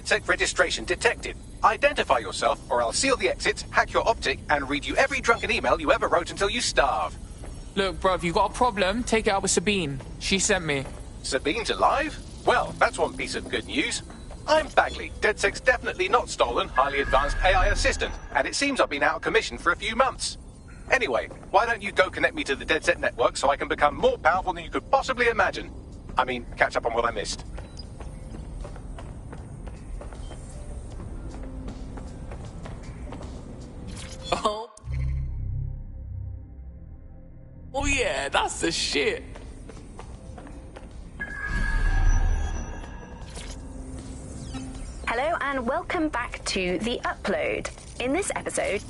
DedSec registration detected. Identify yourself, or I'll seal the exits, hack your optic, and read you every drunken email you ever wrote until you starve. Look, bruv, you got a problem? Take it out with Sabine. She sent me. Sabine's alive? Well, that's one piece of good news. I'm Bagley, DedSec's definitely not stolen, highly advanced AI assistant, and it seems I've been out of commission for a few months. Anyway, why don't you go connect me to the DedSec network so I can become more powerful than you could possibly imagine? I mean, catch up on what I missed. Oh. Oh yeah, that's the shit. Hello and welcome back to The Upload. In this episode...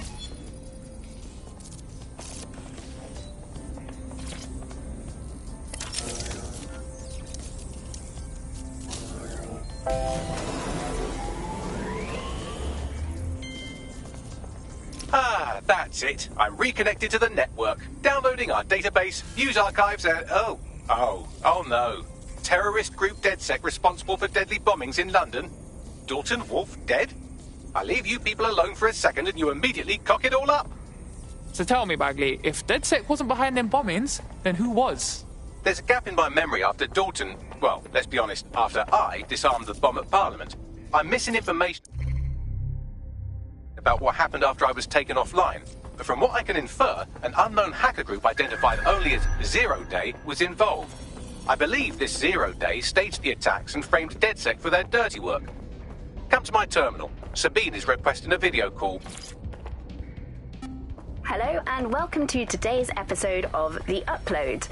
Ah, that's it. I'm reconnected to the network, downloading our database, news archives, and... Oh no. Terrorist group DedSec responsible for deadly bombings in London? Dalton Wolf dead? I leave you people alone for a second and you immediately cock it all up. So tell me, Bagley, if DedSec wasn't behind them bombings, then who was? There's a gap in my memory after Dalton... Well, let's be honest, after I disarmed the bomb at Parliament. I'm missing information about what happened after I was taken offline. But from what I can infer, an unknown hacker group identified only as Zero Day was involved. I believe this Zero Day staged the attacks and framed DedSec for their dirty work. Come to my terminal. Sabine is requesting a video call. Hello and welcome to today's episode of The Upload.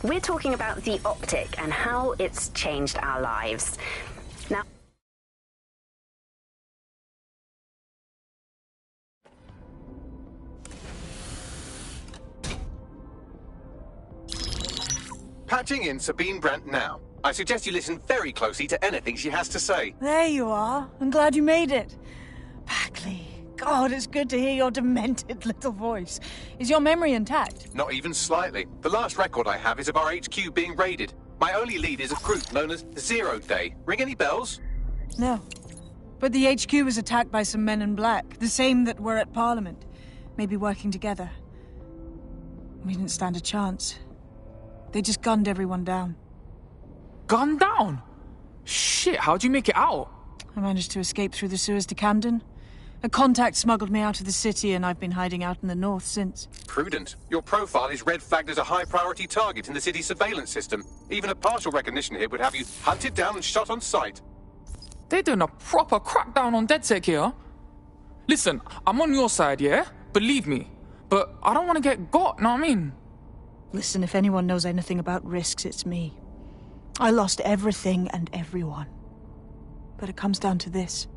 We're talking about the optic and how it's changed our lives. Now, Patching in Sabine Brandt now. I suggest you listen very closely to anything she has to say. There you are. I'm glad you made it. Bagley, God, it's good to hear your demented little voice. Is your memory intact? Not even slightly. The last record I have is of our HQ being raided. My only lead is a group known as Zero Day. Ring any bells? No. But the HQ was attacked by some men in black, the same that were at Parliament. Maybe working together. We didn't stand a chance. They just gunned everyone down. Gunned down? Shit, how'd you make it out? I managed to escape through the sewers to Camden. A contact smuggled me out of the city and I've been hiding out in the north since. Prudent. Your profile is red flagged as a high-priority target in the city's surveillance system. Even a partial recognition here would have you hunted down and shot on sight. They're doing a proper crackdown on DedSec here. Listen, I'm on your side, yeah? Believe me. But I don't want to get got, know what I mean? Listen, if anyone knows anything about risks, it's me. I lost everything and everyone. But it comes down to this.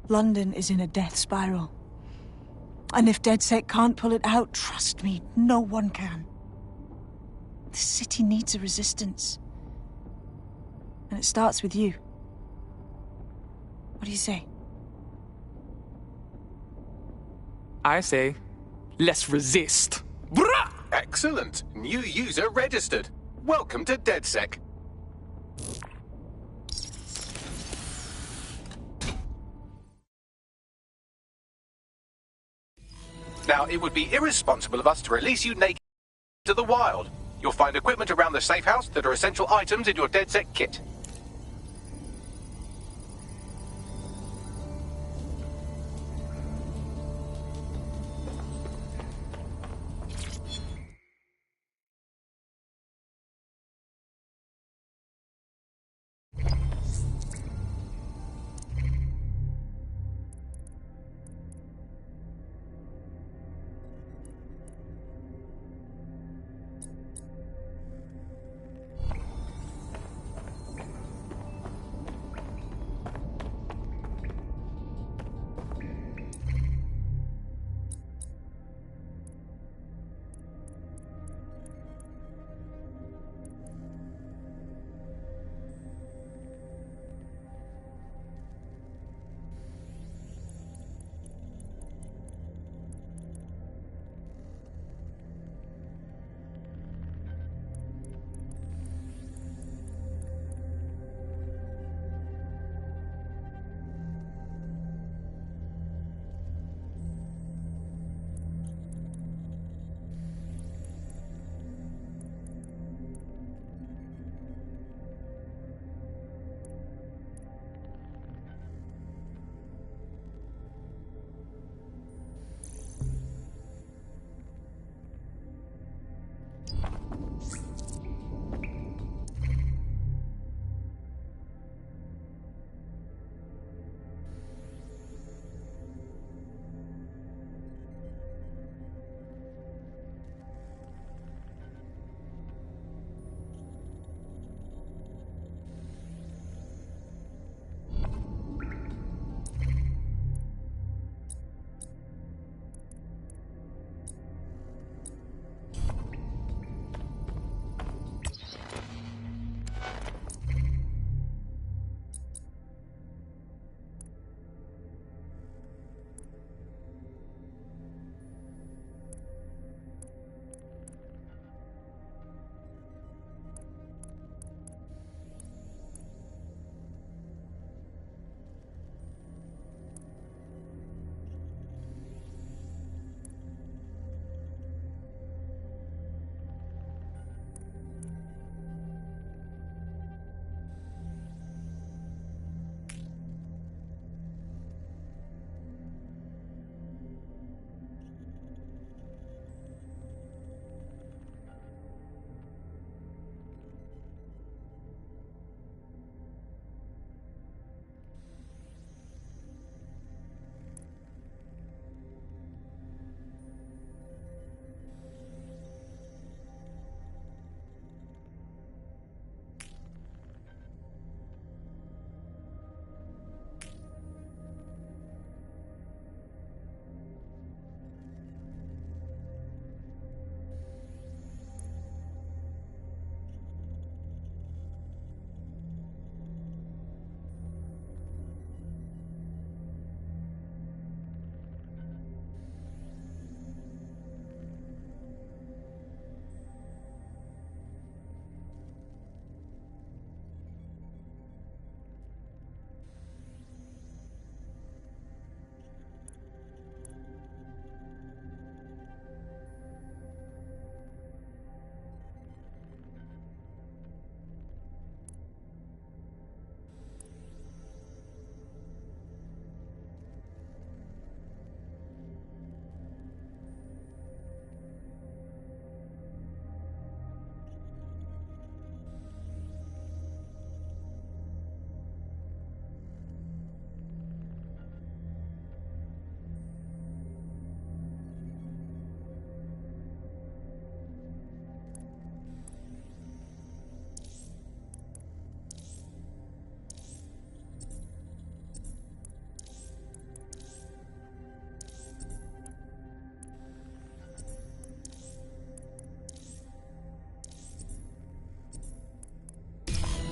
London is in a death spiral. And if DedSec can't pull it out, trust me, no one can. The city needs a resistance. And it starts with you. What do you say? I say, let's resist. Brah! Excellent. New user registered. Welcome to DedSec. Now, it would be irresponsible of us to release you naked to the wild. You'll find equipment around the safe house that are essential items in your DedSec kit.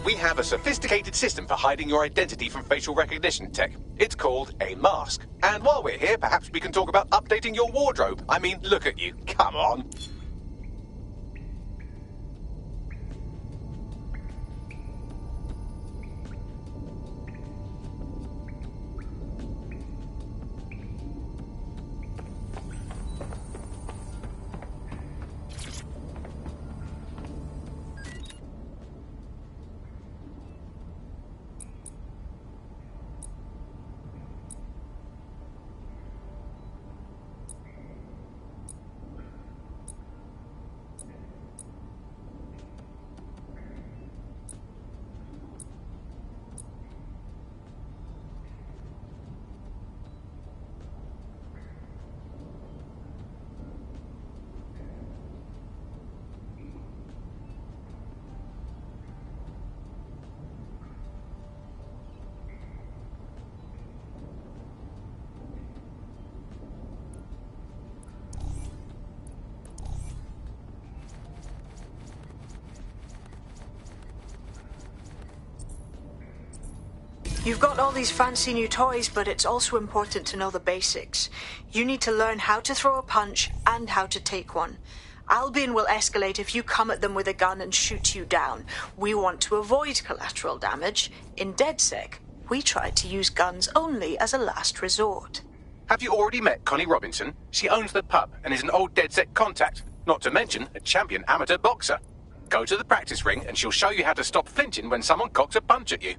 we have a sophisticated system for hiding your identity from facial recognition tech. It's called a mask. And while we're here, perhaps we can talk about updating your wardrobe. I mean, look at you. Come on. You've got all these fancy new toys, but it's also important to know the basics. You need to learn how to throw a punch and how to take one. Albion will escalate if you come at them with a gun and shoot you down. We want to avoid collateral damage. In DedSec, we try to use guns only as a last resort. Have you already met Connie Robinson? She owns the pub and is an old DedSec contact, not to mention a champion amateur boxer. Go to the practice ring and she'll show you how to stop flinching when someone cocks a punch at you.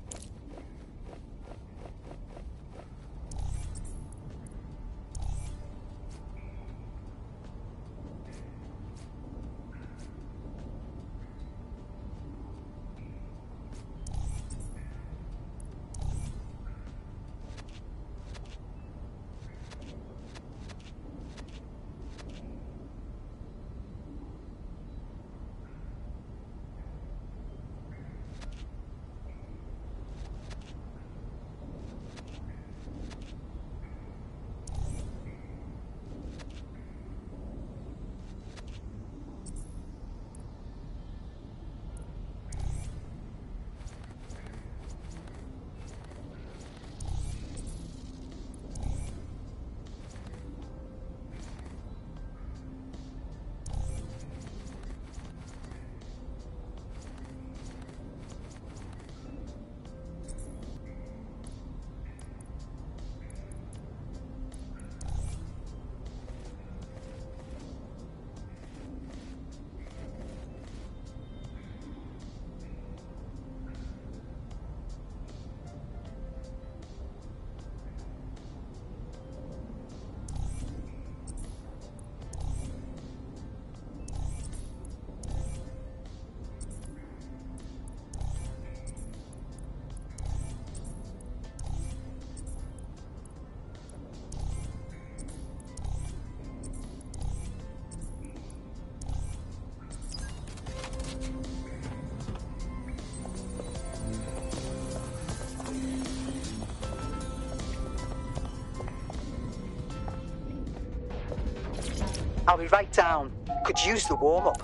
I'll be right down. Could use the warm-up.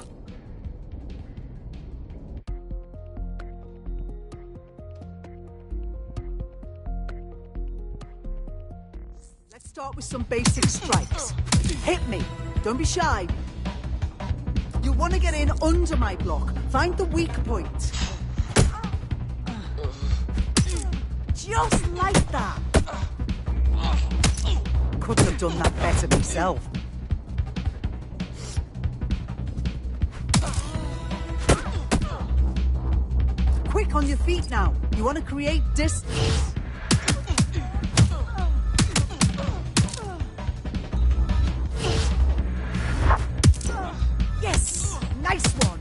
Let's start with some basic strikes. Hit me. Don't be shy. You want to get in under my block. Find the weak point. Just like that. Couldn't have done that better myself. Quick on your feet now. You want to create distance. Yes! Nice one!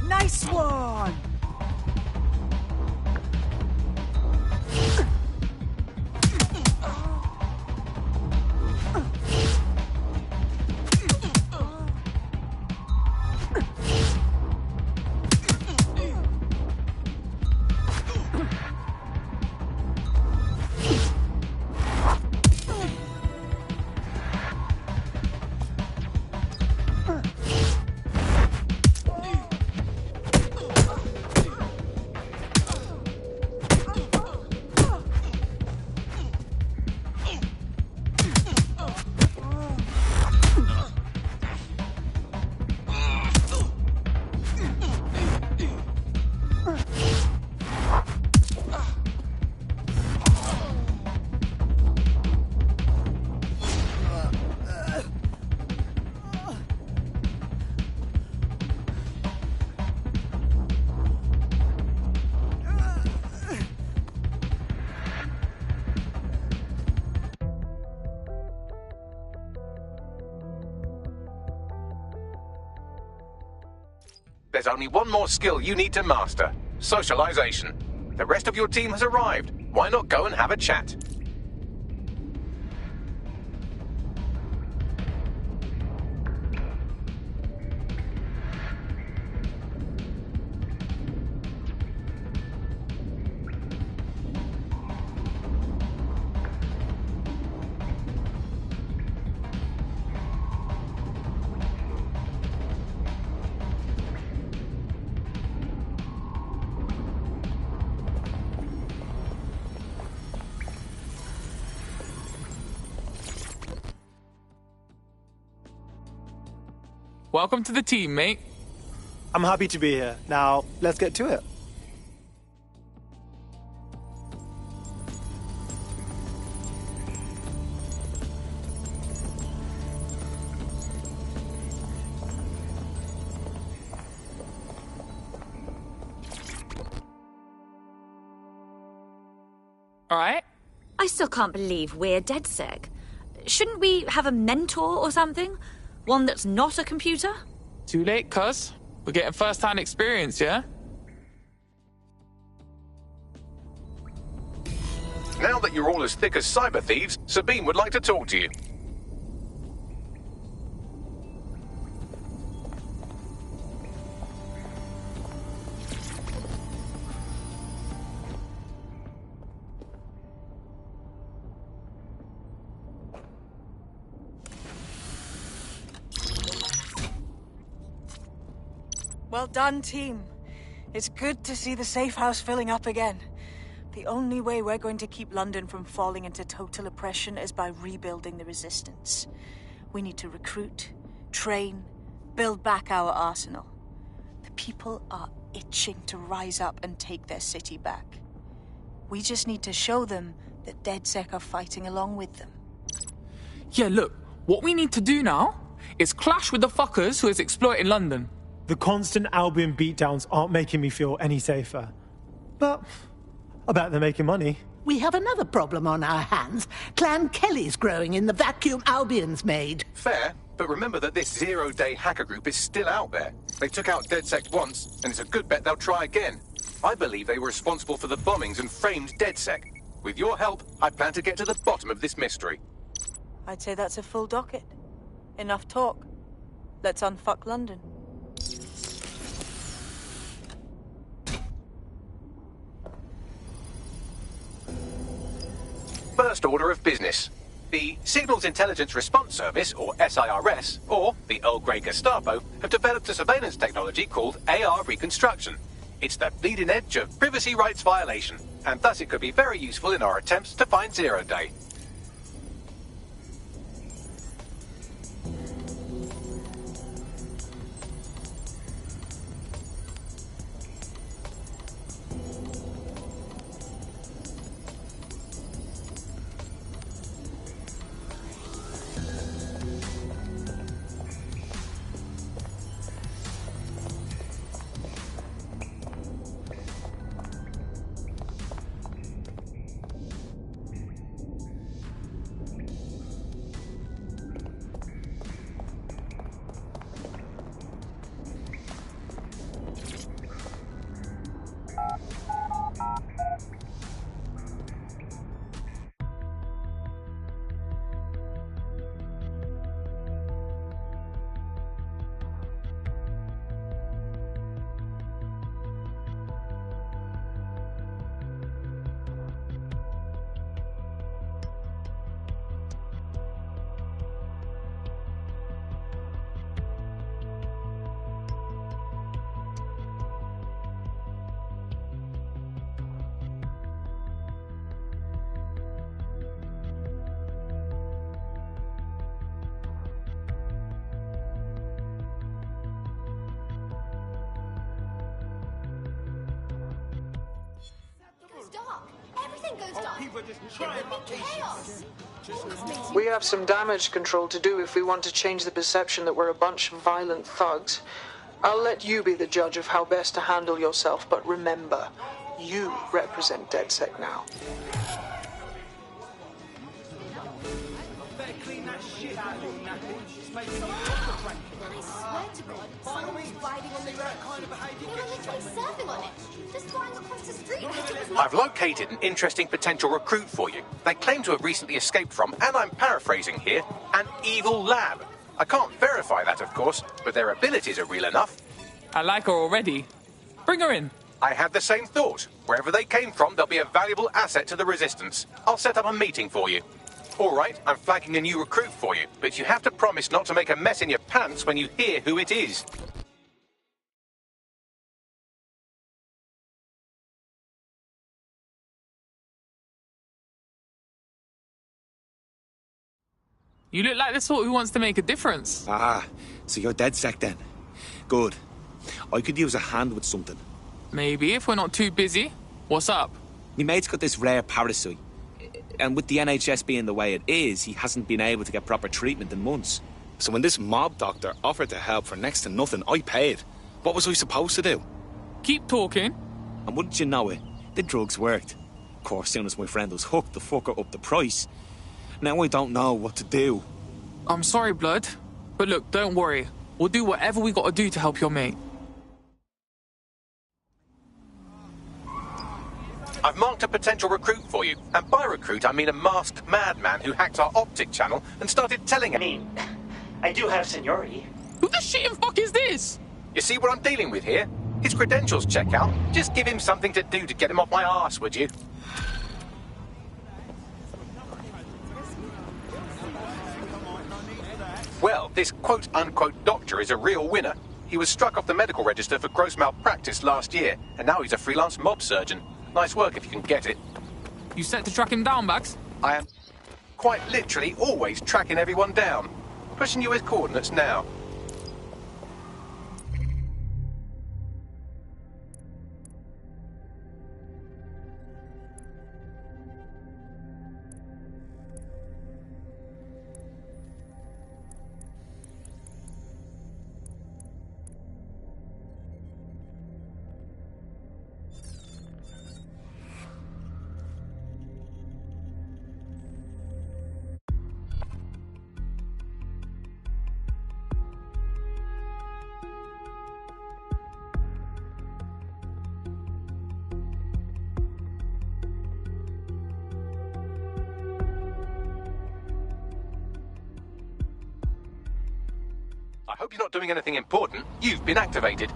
Nice one! There's only one more skill you need to master. Socialization. The rest of your team has arrived. Why not go and have a chat? Welcome to the team, mate. I'm happy to be here. Now, let's get to it. All right? I still can't believe we're DedSec. Shouldn't we have a mentor or something? One that's not a computer? Too late, cuz. We're getting first-hand experience, yeah? Now that you're all as thick as cyber thieves, Sabine would like to talk to you. Well done, team. It's good to see the safe house filling up again. The only way we're going to keep London from falling into total oppression is by rebuilding the resistance. We need to recruit, train, build back our arsenal. The people are itching to rise up and take their city back. We just need to show them that DedSec are fighting along with them. Yeah, look, what we need to do now is clash with the fuckers who is exploiting London. The constant Albion beatdowns aren't making me feel any safer. But I bet they're making money. We have another problem on our hands. Clan Kelly's growing in the vacuum Albion's made. Fair, but remember that this zero-day hacker group is still out there. They took out DedSec once, and it's a good bet they'll try again. I believe they were responsible for the bombings and framed DedSec. With your help, I plan to get to the bottom of this mystery. I'd say that's a full docket. Enough talk. Let's unfuck London. First order of business. The Signals Intelligence Response Service, or SIRS, or the Earl Grey Gestapo, have developed a surveillance technology called AR Reconstruction. It's the bleeding edge of privacy rights violation, and thus it could be very useful in our attempts to find Zero Day. We have some damage control to do if we want to change the perception that we're a bunch of violent thugs. I'll let you be the judge of how best to handle yourself, but remember, you represent DedSec now. Better clean that shit out of your nappy. It's making you look I swear to God, someone was riding on the road. They were literally surfing on it, just flying across the street like it was nothing. I've located an interesting potential recruit for you. They claim to have recently escaped from, and I'm paraphrasing here, an evil lab. I can't verify that, of course, but their abilities are real enough. I like her already. Bring her in. I had the same thought. Wherever they came from, they'll be a valuable asset to the Resistance. I'll set up a meeting for you. All right, I'm flagging a new recruit for you, but you have to promise not to make a mess in your pants when you hear who it is. You look like the sort who wants to make a difference. Ah, so you're DedSec then. Good. I could use a hand with something. Maybe, if we're not too busy. What's up? My mate's got this rare parasite. And with the NHS being the way it is, he hasn't been able to get proper treatment in months. So when this mob doctor offered to help for next to nothing, I paid. What was I supposed to do? Keep talking. And wouldn't you know it, the drugs worked. Of course, soon as my friend was hooked, the fucker upped the price. Now I don't know what to do. I'm sorry, Blood. But look, don't worry. We'll do whatever we gotta do to help your mate. I've marked a potential recruit for you. And by recruit, I mean a masked madman who hacked our optic channel and started telling I do have seniority. Who the shit and fuck is this? You see what I'm dealing with here? His credentials check out. Just give him something to do to get him off my arse, would you? Well, this quote-unquote doctor is a real winner. He was struck off the medical register for gross malpractice last year, and now he's a freelance mob surgeon. Nice work if you can get it. You set to track him down, Bags? I am quite literally always tracking everyone down. Pushing you his coordinates now. I hope you're not doing anything important. You've been activated.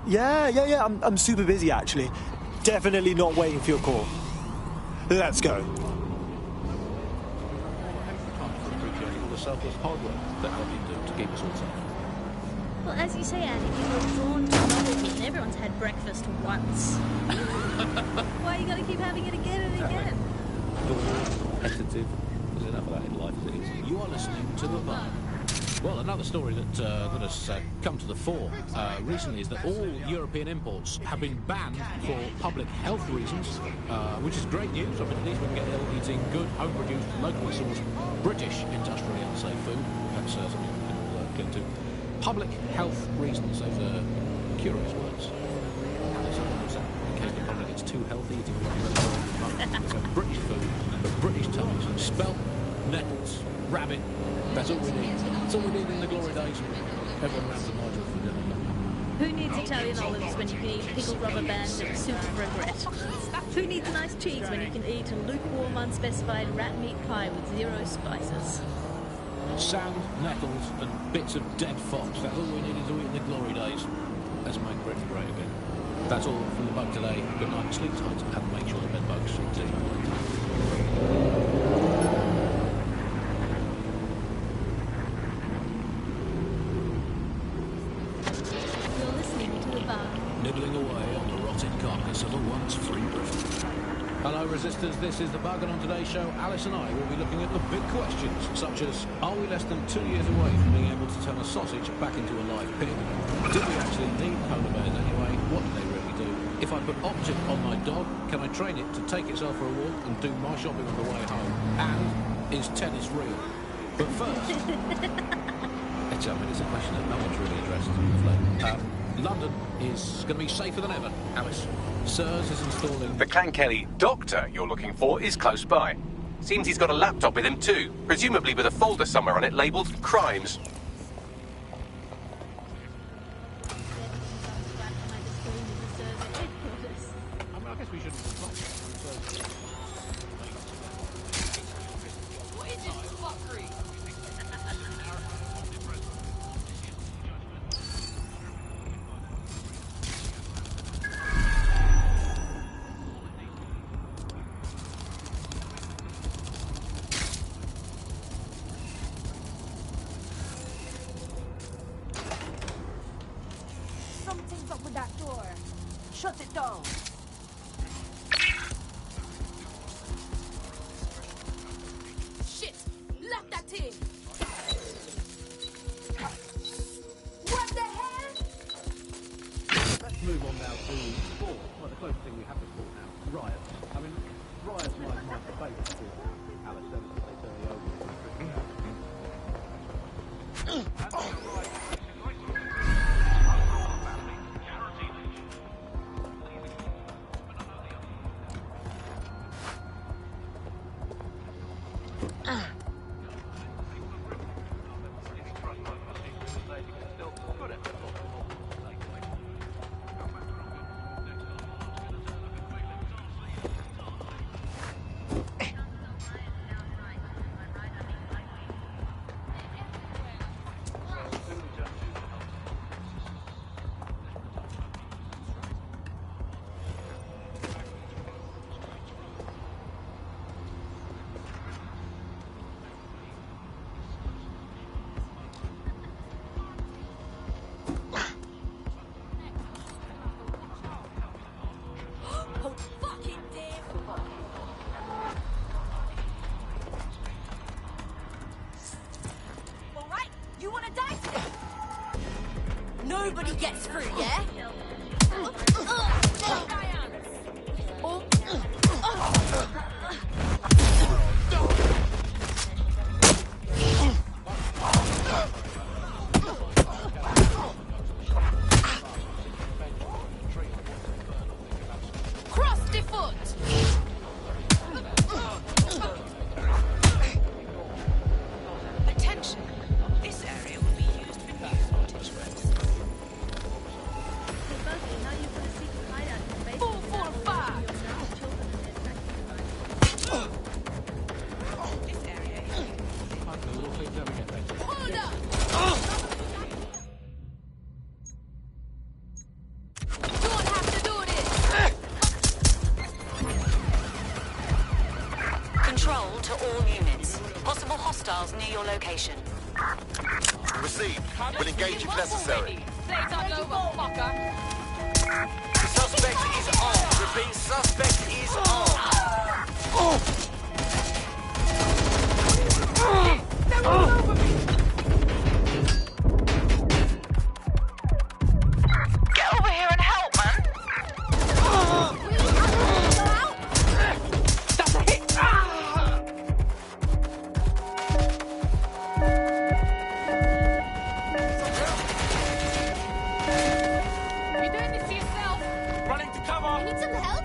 Yeah. I'm super busy, actually. Definitely not waiting for your call. Let's go. The selfless hard work that you do to keep us all safe. Well, as you say, Andy, you were drawn to novelty, and everyone's had breakfast once. Why you gotta keep having it again and again? Repetitive. There's enough of that in life as it is. You are listening to The Bar. Well, another story that has come to the fore recently is that all European imports have been banned for public health reasons, which is great news. I mean, at least we can get eating good, home-produced, locally sourced, British, industrially unsafe food. That's something we can get to. Public health reasons, those are curious words. In case the public gets too healthy, eating so British food for British tummies. Spelt, nettles, rabbit. That's all we need. That's all we need in the glory days. Everyone around the Nigel for dinner. Who needs Italian olives when you can eat pickled rubber bands and soup of regret? Who needs nice cheese when you can eat a lukewarm, unspecified rat meat pie with 0 spices? Sand, nettles, and bits of dead fox. That's all we needed to eat in the glory days. Let's make Britain great again. That's all from the bug today. Good night, sleep tight, and make sure the bed bugs do. Nibbling away on the rotted carcass of a once free Britain. Hello Resistors, this is The Bug, and on today's show, Alice and I will be looking at the big questions, such as, are we less than 2 years away from being able to turn a sausage back into a live pig? Do we actually need polar bears anyway? What do they really do? If I put Optic on my dog, can I train it to take itself for a walk and do my shopping on the way home? And is tennis real? But first... it's a question that no one's really addressed. London is going to be safer than ever, Alice. Sirs is installing... The Clan Kelly doctor you're looking for is close by. Seems he's got a laptop with him too, presumably with a folder somewhere on it labelled Crimes. go! Shit! Lock that in! What the hell? Let's move on now to sport. Well, the closest thing we have to sport now, riots. I mean, riots might debate sport. Alice, ever since they turned the over. Nobody gets through, yeah? Cross the foot! Attention! This area will be used for news footage. Control to all units. Possible hostiles near your location. Received. Will engage if necessary. Playtime's over, fucker. Suspect is armed. Repeat, suspect is armed. They're all over me! Get over here and help, man! That's a hit! You doing this to yourself? Running to cover! You need some help?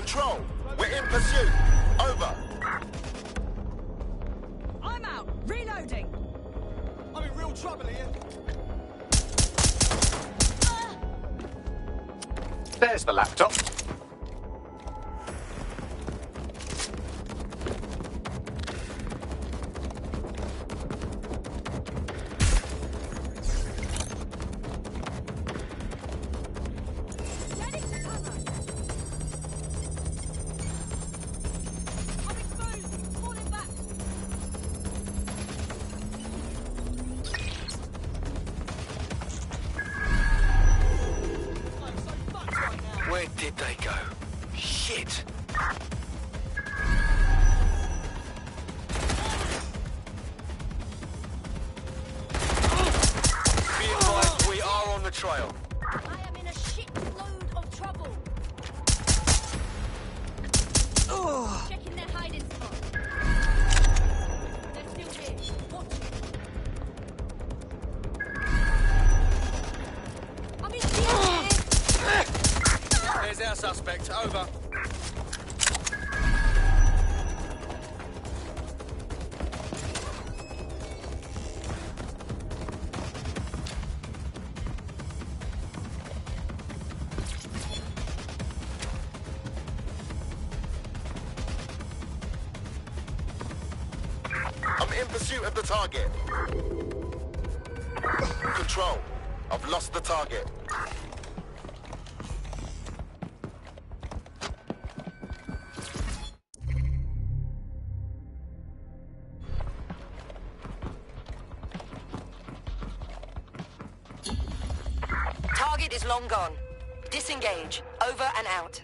Control, we're in pursuit. Over. I'm out. Reloading. I'm in real trouble here. There's the laptop. Where did they go? Shit! Be advised, we are on the trail. I am in a shitload of trouble. Checking their hiding spot. They're still here. Watch it. I'm in here. There's our suspect. Over. I'm in pursuit of the target. Control. I've lost the target. Target is long gone. Disengage. Over and out.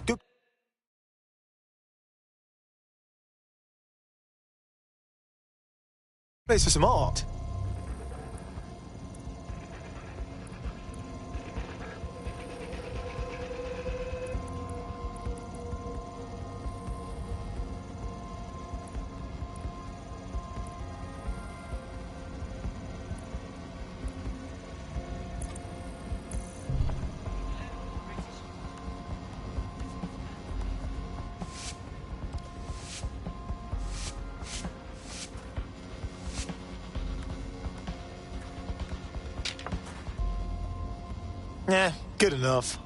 Good. Place for some art. Yeah, good enough.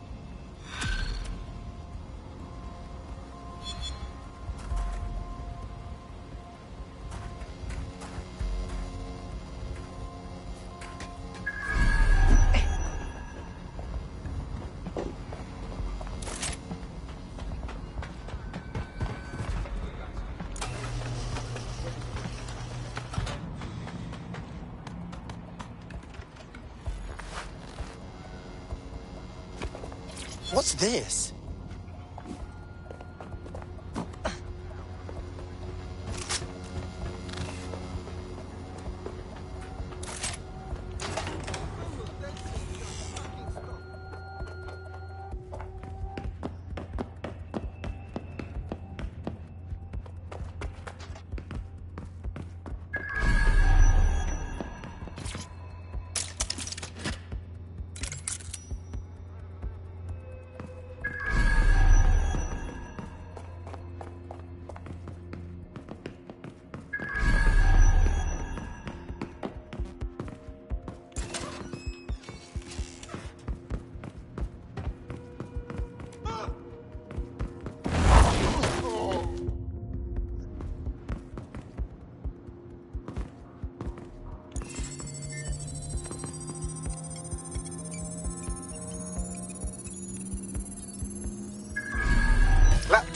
What's this?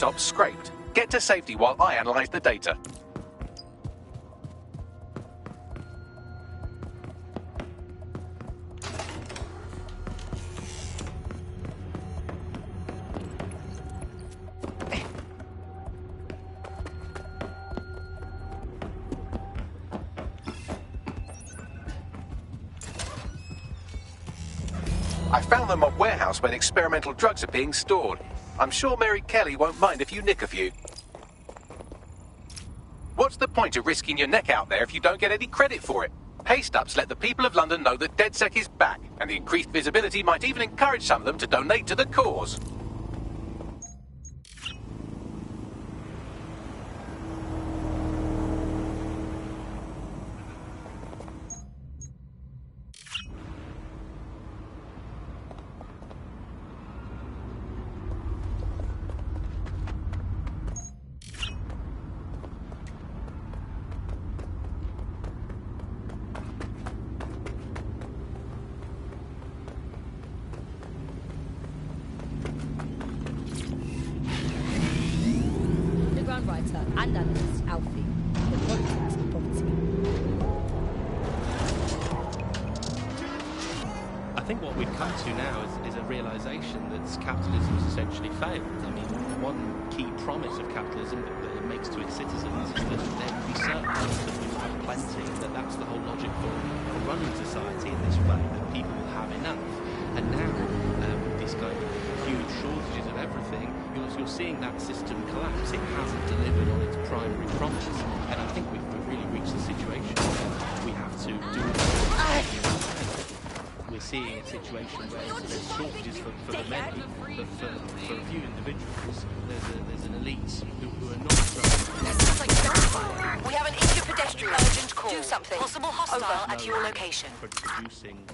laptop's scraped. Get to safety while I analyze the data. I found the mob warehouse where experimental drugs are being stored. I'm sure Mary Kelly won't mind if you nick a few. What's the point of risking your neck out there if you don't get any credit for it? Pay-stubs let the people of London know that DedSec is back, and the increased visibility might even encourage some of them to donate to the cause. Writer and analyst Alfie, the politics of poverty. I think what we've come to now is a realisation that capitalism's essentially failed. I mean, one key promise of capitalism that it makes to its citizens is that there will be surplus, that we will have plenty, that that's the whole logic for running society in this way, that people will have enough. And now, with these kind of huge shortages of everything, you're seeing that system collapse. It hasn't delivered on its primary promise. And I think we've really reached the situation where we have to do it. We're seeing a situation where there's shortages for the many, but for a few individuals, there's an elite who are not growing. That sounds like gunfire. We have an injured pedestrian. Urgent call. Do something. Possible hostile at your location. Producing.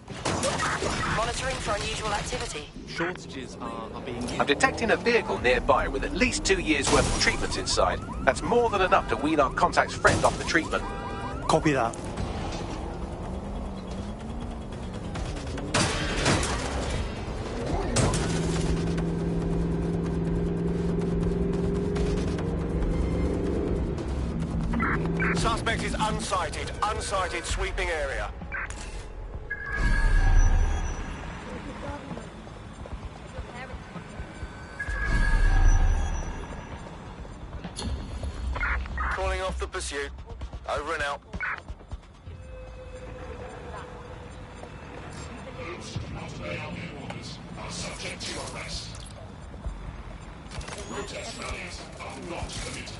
Monitoring for unusual activity. Shortages are being used. I'm detecting a vehicle nearby with at least 2 years' worth of treatments inside. That's more than enough to wean our contact's friend off the treatment. Copy that. Suspect is unsighted. Unsighted sweeping area. Calling off the pursuit. Over and out. Are subject to arrest. Protest rallies are not permitted.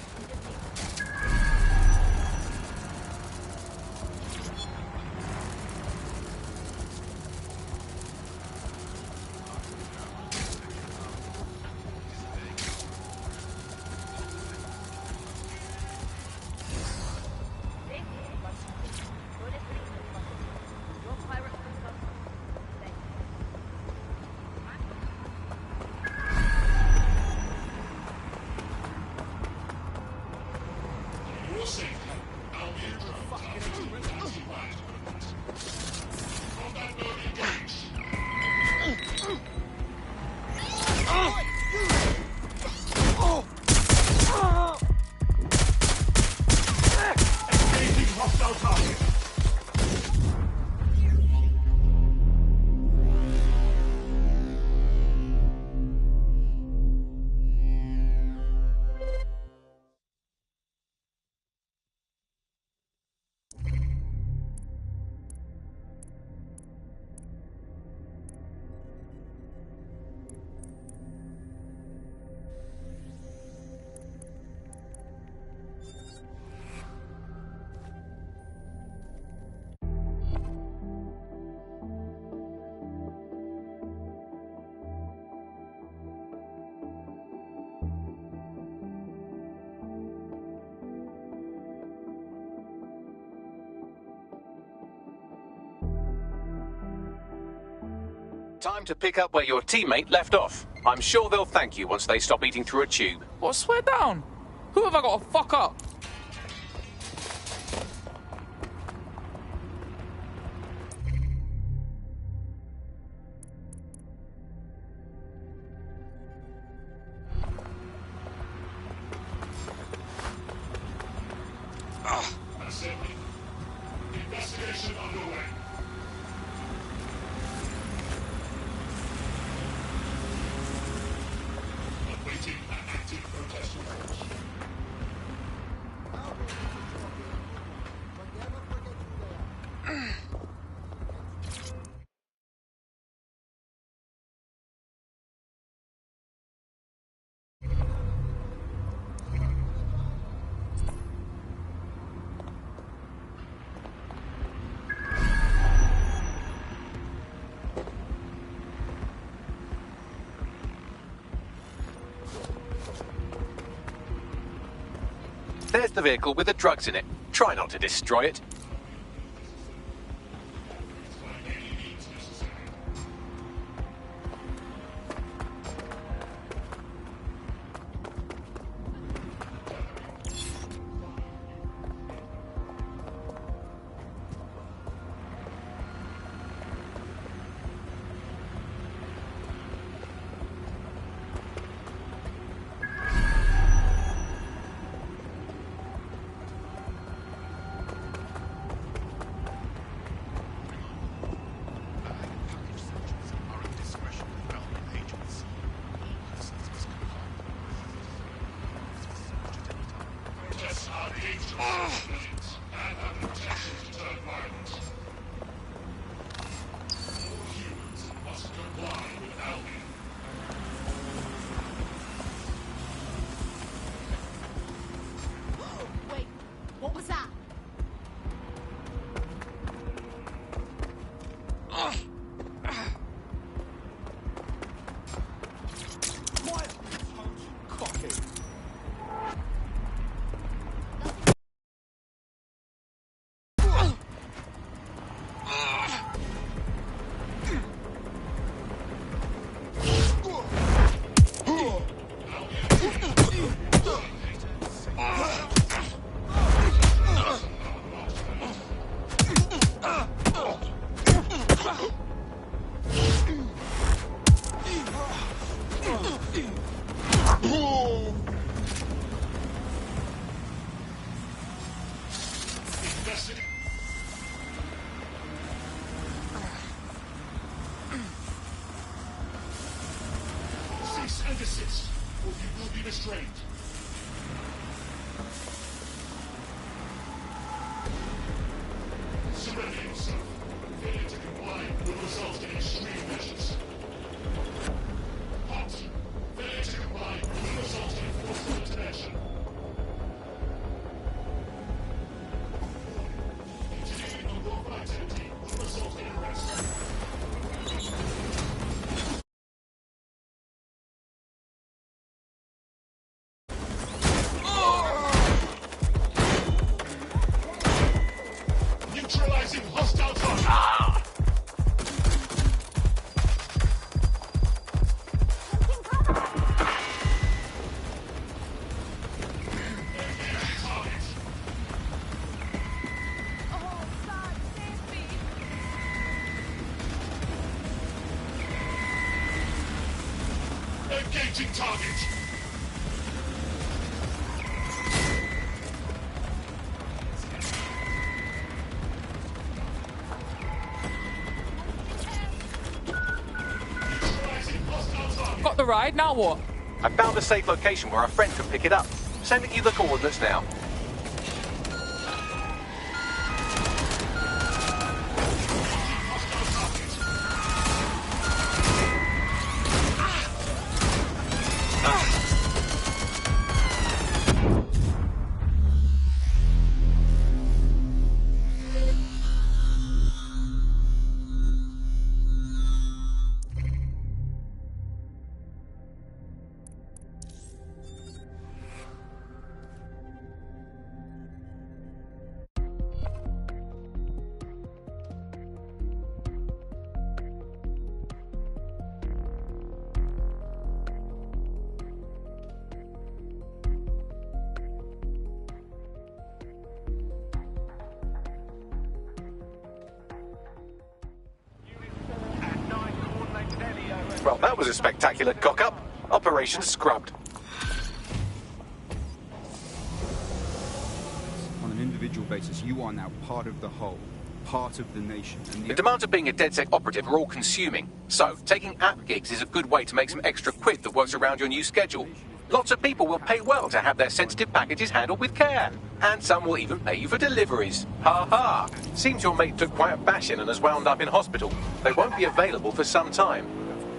Time to pick up where your teammate left off. I'm sure they'll thank you once they stop eating through a tube. What, swear down? Who have I got to fuck up? the vehicle with the drugs in it. Try not to destroy it. Wait, what was that? Cease and desist, or you will be restrained. Surrender yourself. Failure to comply will result in extreme measures. Hot. Failure to comply will result in forceful intervention. Continuing unlawful activity will result in arrest. Neutralizing hostile target. Engaging target. Got the ride, now what? I found a safe location where a friend can pick it up. Sending you the coordinates now. Well, that was a spectacular cock-up. Operation scrubbed. On an individual basis, you are now part of the whole, part of the nation. And The demands of being a DedSec operative are all-consuming. So, taking app gigs is a good way to make some extra quid that works around your new schedule. Lots of people will pay well to have their sensitive packages handled with care. And some will even pay you for deliveries. Ha ha! Seems your mate took quite a bashing and has wound up in hospital. They won't be available for some time.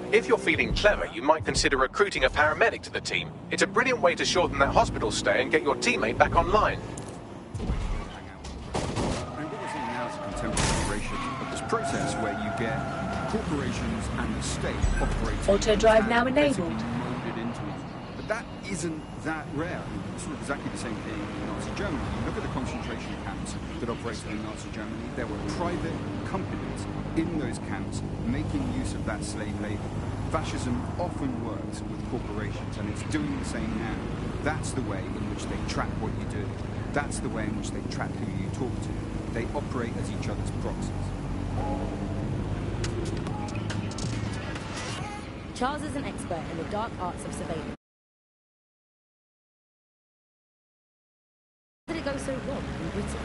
If you're feeling clever, you might consider recruiting a paramedic to the team. It's a brilliant way to shorten that hospital stay and get your teammate back online. Of this process where you get corporations and the state operating. Auto drive now enabled. Molded into it. But that isn't that rare. I mean, it's sort of exactly the same thing in Nazi Germany. You look at the concentration camps that operated in Nazi Germany, there were private companies in those camps making use of that slave labor. Fascism often works with corporations, and it's doing the same now. That's the way in which they track what you do. That's the way in which they track who you talk to. They operate as each other's proxies. Charles is an expert in the dark arts of surveillance. How did it go so wrong in Britain?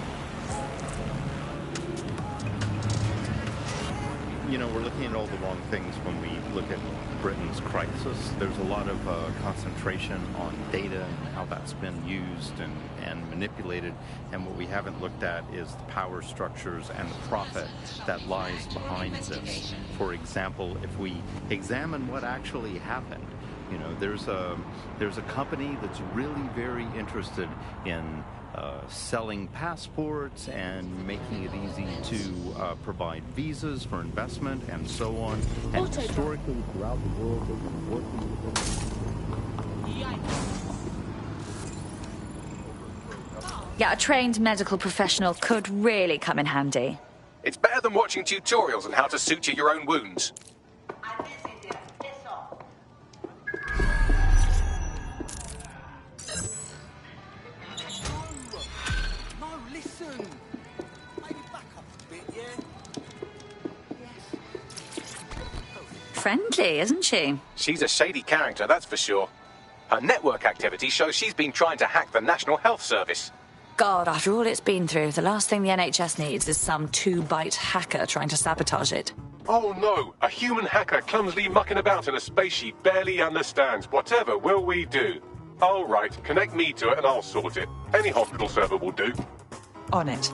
You know, we're looking at all the wrong things when we look at Britain's crisis. There's a lot of concentration on data and how that's been used and manipulated. And what we haven't looked at is the power structures and the profit that lies behind this. For example, if we examine what actually happened, you know, there's a company that's really very interested in selling passports and making it easy to provide visas for investment and so on. And historically, throughout the world, they've been working with Yeah, a trained medical professional could really come in handy. It's better than watching tutorials on how to suture your own wounds. Friendly, isn't she? She's a shady character, that's for sure. Her network activity shows she's been trying to hack the National Health Service. God, after all it's been through, the last thing the NHS needs is some 2-byte hacker trying to sabotage it. Oh no, a human hacker clumsily mucking about in a space she barely understands. Whatever will we do? All right, connect me to it and I'll sort it. Any hospital server will do. On it.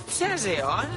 Says it on.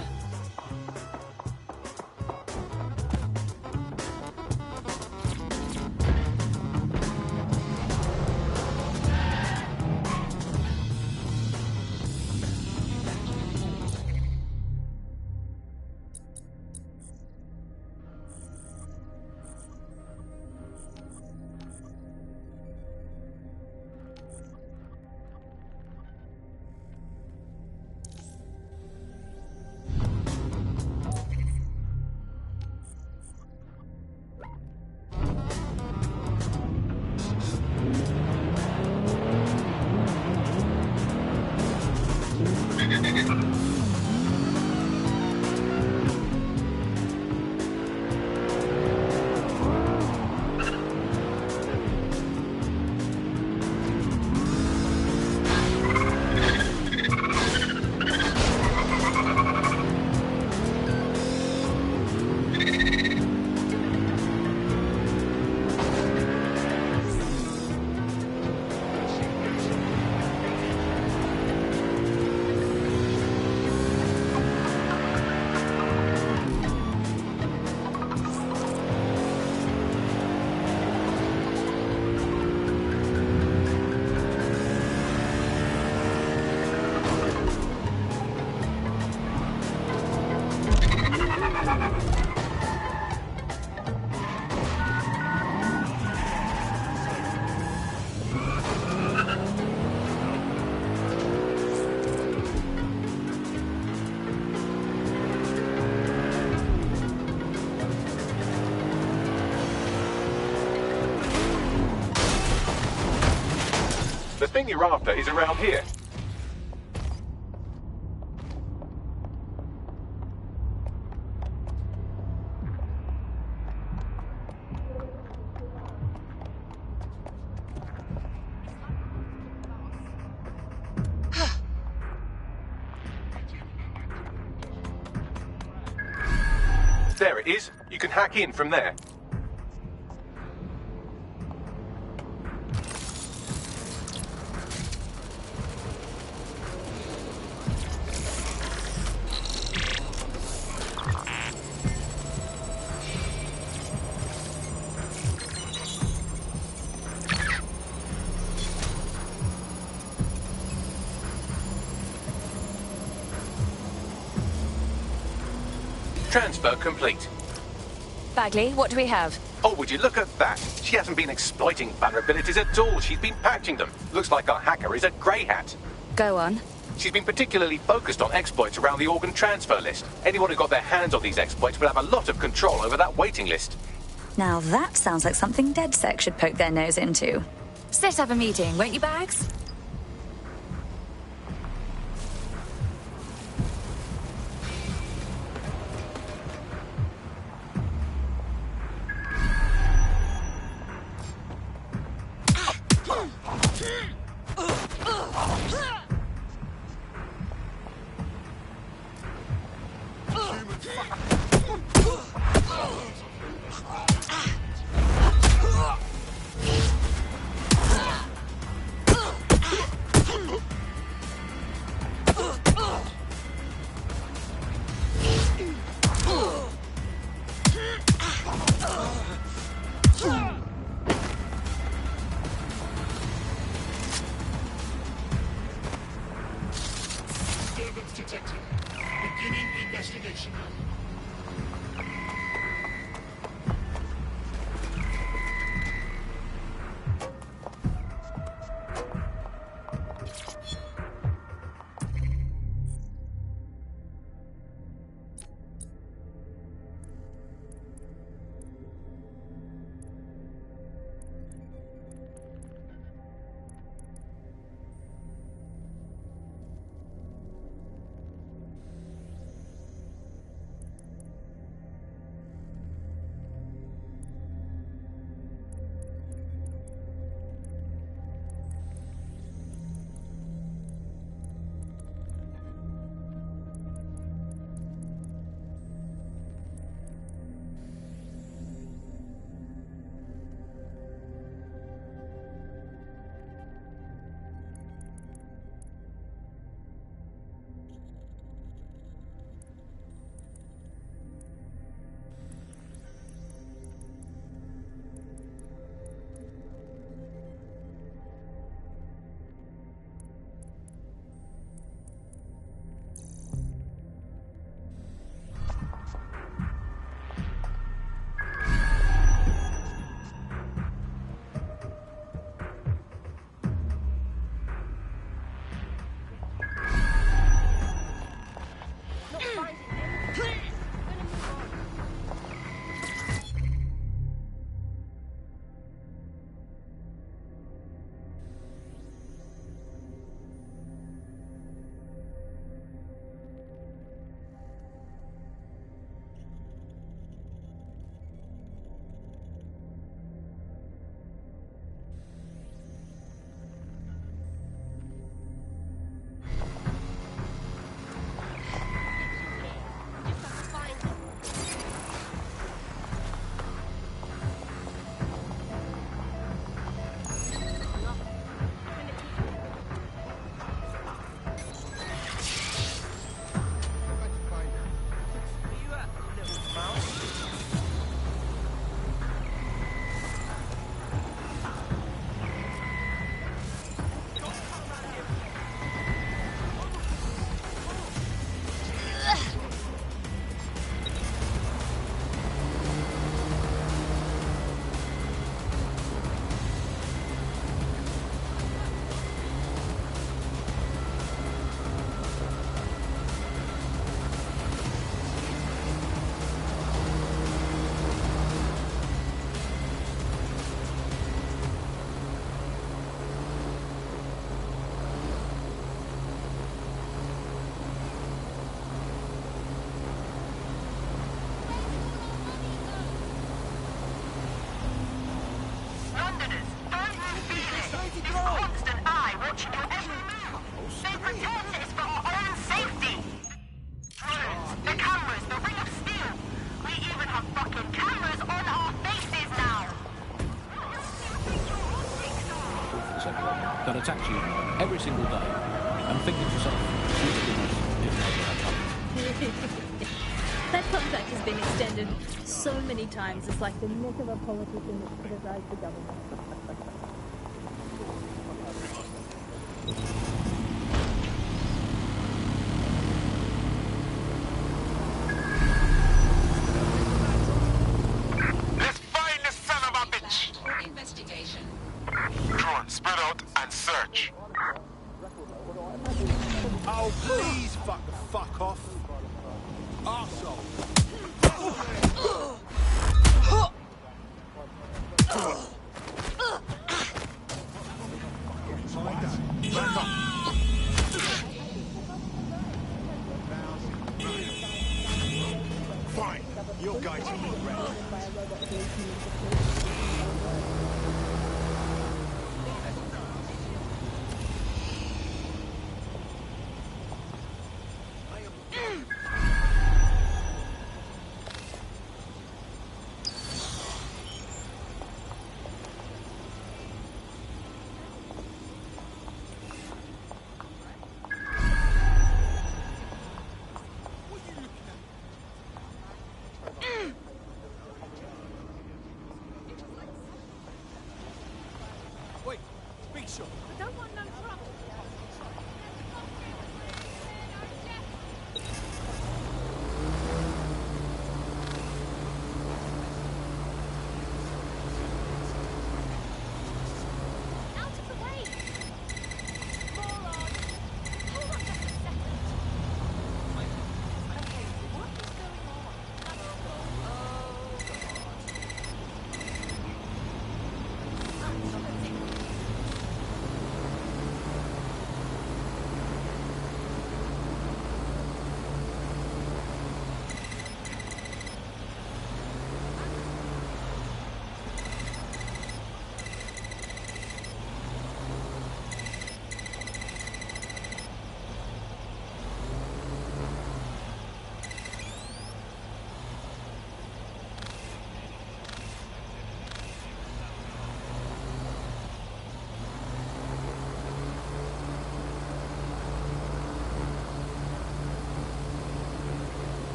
The thing you're after is around here. There it is. You can hack in from there. Transfer complete. Bagley, what do we have? Oh, would you look at that? She hasn't been exploiting vulnerabilities at all. She's been patching them. Looks like our hacker is a grey hat. Go on. She's been particularly focused on exploits around the organ transfer list. Anyone who got their hands on these exploits would have a lot of control over that waiting list. Now that sounds like something DedSec should poke their nose into. Set up a meeting, won't you, Bags? Detected. Beginning investigation. That attack you every single day and think to yourself, That contract has been extended so many times, it's like the neck of a politician that criticized the government. Oh, please fuck off. Arsehole. Back up. Fine. You're going to regret Wait, big shot. I don't want no trouble. Out of the way. Moron. Hold on just a second.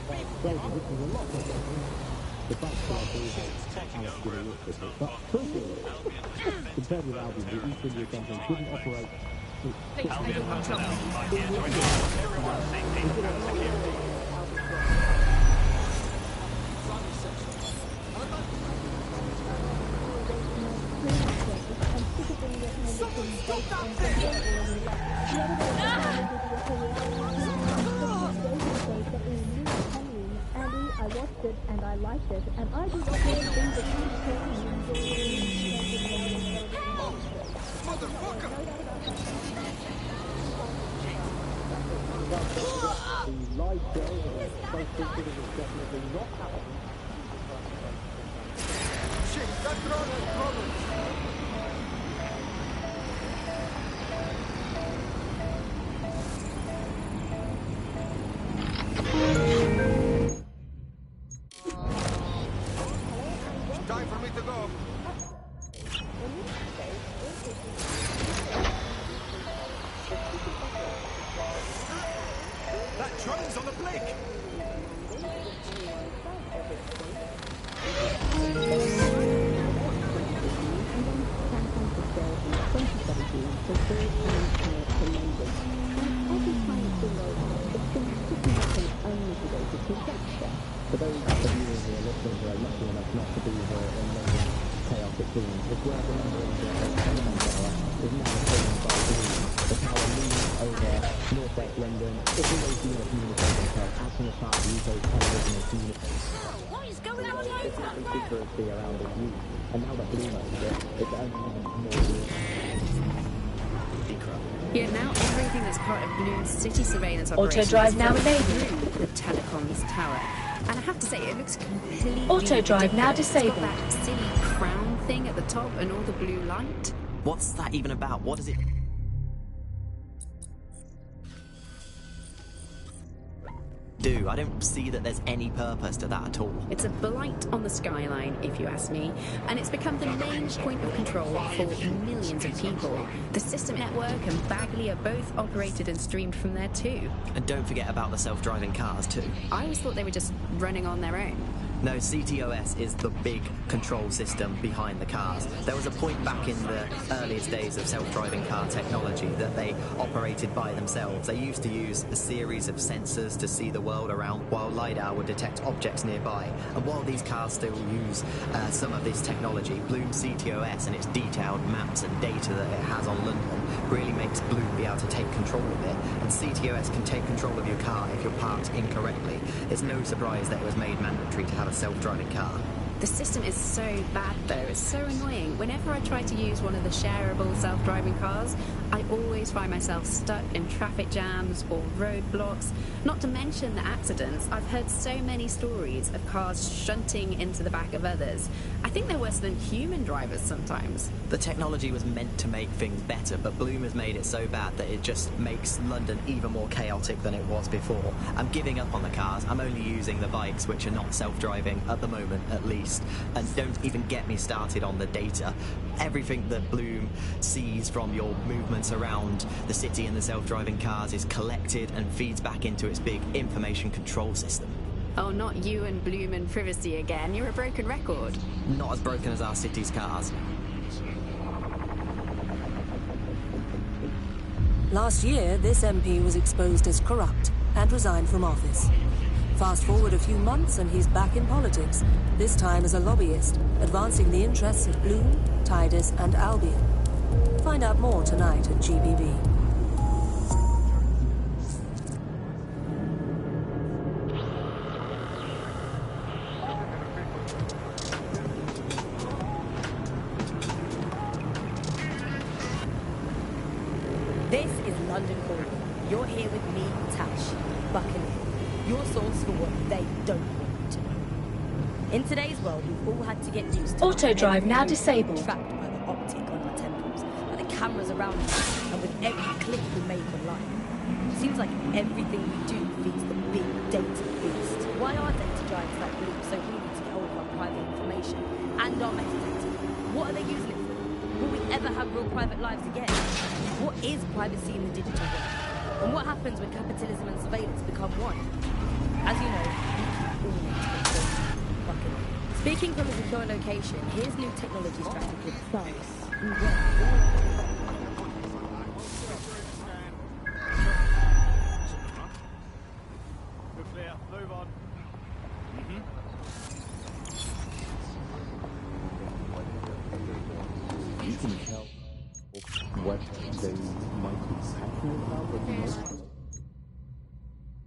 Okay, what is going on? This is a lot more the backfire is taking us to the lift of it. But personally, compared with Albion, the East India Company didn't operate. Albion personnel, by here to ensure everyone's safety and security. Someone stop that thing! I watched it and I liked it, and I did not want to think that Motherfucker! The live show is definitely not happening. Shit, that drone has problems. Time for me to go. That drone's on the blink. For those viewers or listeners who are lucky enough not to be here in London chaotic scenes, it's worth remembering that the Tenement Tower is now filmed by Blue. The tower looms over northwest London. It's always been a communications hub, acting as part of the UK's television and communications. What is going on here? It's having secrecy around its use, and now that Blue knows it, it's only more real. Yet now everything that's part of Blue's city surveillance Auto operation drive is now filled enabled. through the telecoms tower. And I have to say, it looks completely Auto drive now ridiculous. disabled. It's got that silly crown thing at the top and all the blue light. What's that even about? What is it? do. I don't see that there's any purpose to that at all. It's a blight on the skyline, if you ask me, and it's become the main point of control for millions of people. The System Network and Bagley are both operated and streamed from there too. And don't forget about the self-driving cars too. I always thought they were just running on their own. No, CTOS is the big control system behind the cars. There was a point back in the earliest days of self-driving car technology that they operated by themselves. They used to use a series of sensors to see the world around, while LiDAR would detect objects nearby. And while these cars still use some of this technology, Bloom CTOS and its detailed maps and data that it has on London really makes Bloom be able to take control of it. And CTOS can take control of your car if you're parked incorrectly. It's no surprise that it was made mandatory to have a self-driving car. The system is so bad though, it's so annoying. Whenever I try to use one of the shareable self-driving cars, I always find myself stuck in traffic jams or roadblocks. Not to mention the accidents. I've heard so many stories of cars shunting into the back of others. I think they're worse than human drivers sometimes. The technology was meant to make things better, but Bloom has made it so bad that it just makes London even more chaotic than it was before. I'm giving up on the cars. I'm only using the bikes, which are not self-driving at the moment, at least. And don't even get me started on the data. Everything that Bloom sees from your movements around the city and the self-driving cars is collected and feeds back into its big information control system. Oh, not you and Bloom and privacy again. You're a broken record. Not as broken as our city's cars. Last year, this MP was exposed as corrupt and resigned from office. Fast forward a few months and he's back in politics, this time as a lobbyist, advancing the interests of Bloom, Tidus and Albion. Find out more tonight at GBB. This is London Calling. You're here with me, Tash, Buccaneer. Your source for what they don't want you to know. In today's world, we've all had to get used to Auto drive now disabled. Trapped by the optic on our temples, by the cameras around us, and with every click we make online. It seems like everything we do feeds the big data beast. Why are data giants like Bloom so eager to get hold of our private information and our metadata? What are they using it for? Will we ever have real private lives again? What is privacy in the digital world? And what happens when capitalism and surveillance become one? As you know, we keep all need to be Buccaneer. Speaking from a secure location, here's new technology strategy called Cyrus. We're clear. Move on. You can tell what they might be passionate about, but